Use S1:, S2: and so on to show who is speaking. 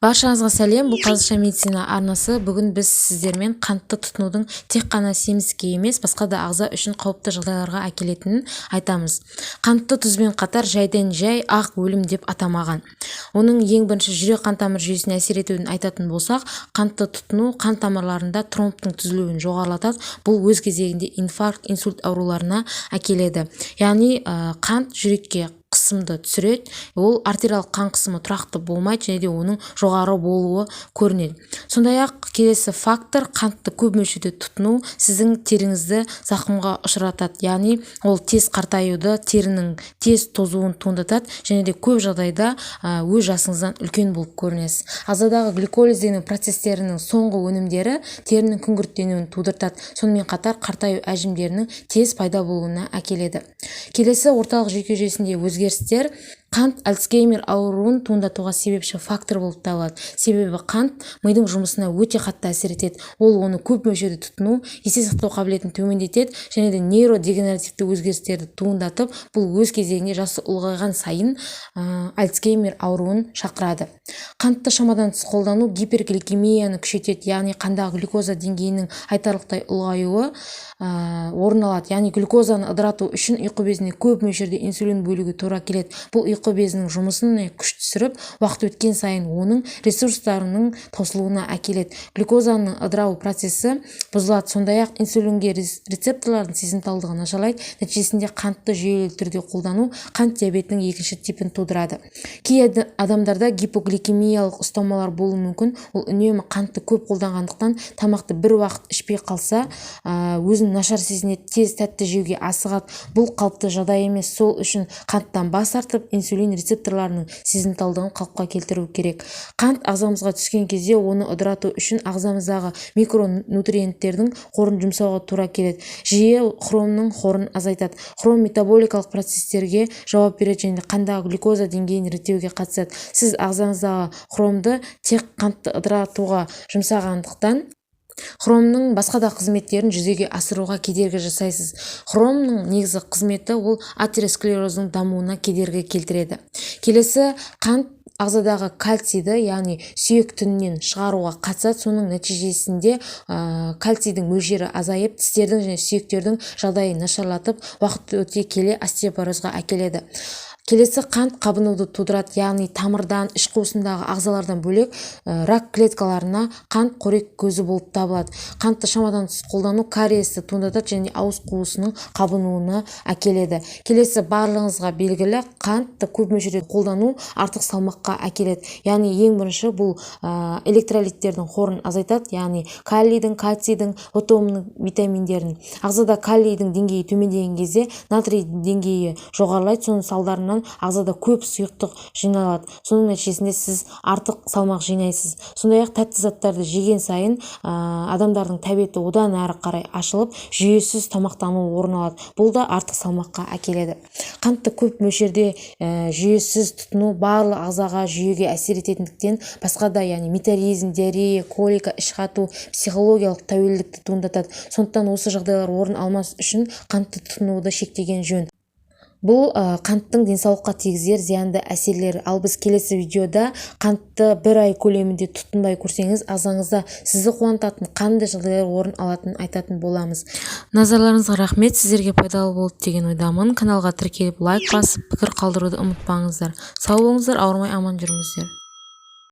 S1: Баршаңызға сәлем, бұл қазақша медицина арнасы. Бүгін біз сіздермен қантты тұтынудың тек қана семізге емес, басқа да ағза үшін қауіпті жағдайларға әкелетінін айтамыз. Қантты тұзбен қатар жайдан жай ақ өлім деп атамаған. Оның ең бірінші жүрек қан тамыр жүйесіне әсер етуін айтатын болсақ, қантты тұтыну қан тамырларында тромбтың түзілуін жоғарылатады. Бұл өз кезегінде инфаркт, инсульт ауруларына әкеледі. Яғни қант жүрекке қысымды түсіреді, ол артериялық қан қысымы тұрақты болмайды және де оның жоғары болуы көрінеді. Сондай-ақ келесі фактор, қантты көп мөлшерде тұтыну сіздің теріңізді зақымға ұшыратады, яғни ол тез қартаюды, терінің тез тозуын туындатады және де көп жағдайда өз жасыңыздан үлкен болып көрінесіз. Ағзадағы гликолиздену процестерінің соңғы өнімдері терінің күңгірттенуін тудыртады, сонымен қатар қартаю әжімдерінің тез пайда болуына әкеледі. Келесі орталық жүйке жүйесінде өзгерістер қант Альцгеймер ауруын туындатуға себепші фактор болып табылады. Себебі қант мидың жұмысына өте қатты әсер етеді. Ол оны көп мөлшерде тұтыну есте сақтау қабілетін төмендетеді және де нейродегенеративті өзгерістерді туындатып, бұл өз кезегінде жасы ұлғайған сайын Альцгеймер ауруын шақырады. Қантты шамадан тыс қолдану гипергликемияны күшейтеді, яғни қандағы глюкоза деңгейінің айтарлықтай ұлғаюы орын алады. Яғни глюкозаны ыдырату үшін ұйқы безіне көп мөлшерде инсулин бөлуге тура келеді. Бұл ұйқы безінің жұмысын күш түсіріп, уақыт өткен сайын оның ресурстарының таусылуына әкеледі. Глюкозаның ыдырау процесі бұзылады. Сондай-ақ инсулинге рецепторлардың сезімталдығы нашарлайды. Нәтижесінде қантты жүйелі түрде қолдану қант диабетінің екінші типін тудырады. Кей адамдарда гипогликемиялық ұстамалар болуы мүмкін. Ол үнемі қантты көп қолданғандықтан тамақты бір уақыт ішпей қалса, өзін нашар сезінеді, тез тәтті жеуге асығады. Бұл қалыпты жағдай емес, сол үшін қанттан бас тартып, инсулин рецепторларының сезімталдығын қалыпқа келтіру керек. Қант ағзамызға түскен кезде оны ыдырату үшін ағзамыздағы микронутриенттердің қорын жұмсауға тура келеді. Жиі хромның қорын азайтады. Хром метаболикалық процестерге жауап береді және қандағы глюкоза деңгейін реттеуге қатысады. Сіз ағзаңыздағы хромды тек қантты ыдыратуға жұмсағандықтан хромның басқа да қызметтерін жүзеге асыруға кедергі жасайсыз. Хромның негізгі қызметі ол атеросклерозның дамуына кедергі келтіреді. Келесі, қант ағзадағы кальцийді, яғни сүйек тінінен шығаруға қатысады. Соның нәтижесінде кальцийдің мөлшері азайып, тістердің және сүйектердің жағдайын нашарлатып, уақыт өте келе остеопорозға әкеледі. Келесі, қант қабынуды тудырады, яғни тамырдан, іш қуысындағы ағзалардан бөлек рак клеткаларына қант қорек көзі болып табылады. Қантты шамадан тыс қолдану кариесті туындатады және ауыз қуысының қабынуына әкеледі. Келесі, барлығыңызға белгілі, қантты көп мөлшерде қолдану артық салмаққа әкеледі. Яғни ең бірінші бұл электролиттердің қорын азайтады, яғни калийдің, кальцийдің, отомның витаминдерін. Ағзада калийдің деңгейі төмендеген кезде натрий деңгейі жоғарылайды, соның салдарынан ағзада көп сұйықтық жиналады. Соның нәтижесінде сіз артық салмақ жинайсыз. Сондай-ақ тәтті заттарды жеген сайын адамдардың тәбеті одан әрі қарай ашылып, жүйесіз тамақтану орын алады. Бұл да артық салмаққа әкеледі. Қантты көп мөлшерде жүйесіз тұтыну барлық ағзаға, жүйеге әсер ететіндіктен басқа да, яғни метеоризм, диарея, колика, іш қату, психологиялық тәуелділікті туындатады. Сондықтан осы жағдайлар орын алмас үшін қантты тұтынуды шектеген жөн. Бұл қанттың денсаулыққа тигізер зиянды әсерлері. Ал біз келесі видеода қантты бір ай көлемінде тұтынбай көрсеңіз, ағзаңызда сізді қуантатын қандай жағдайлар орын алатынын айтатын боламыз. Назарларыңызға рахмет, сіздерге пайдалы болды деген ойдамын. Каналға тіркеліп лайк басып, пікір қалдыруды ұмытпаңыздар. Сау болыңыздар, ауырмай аман жүріңіздер.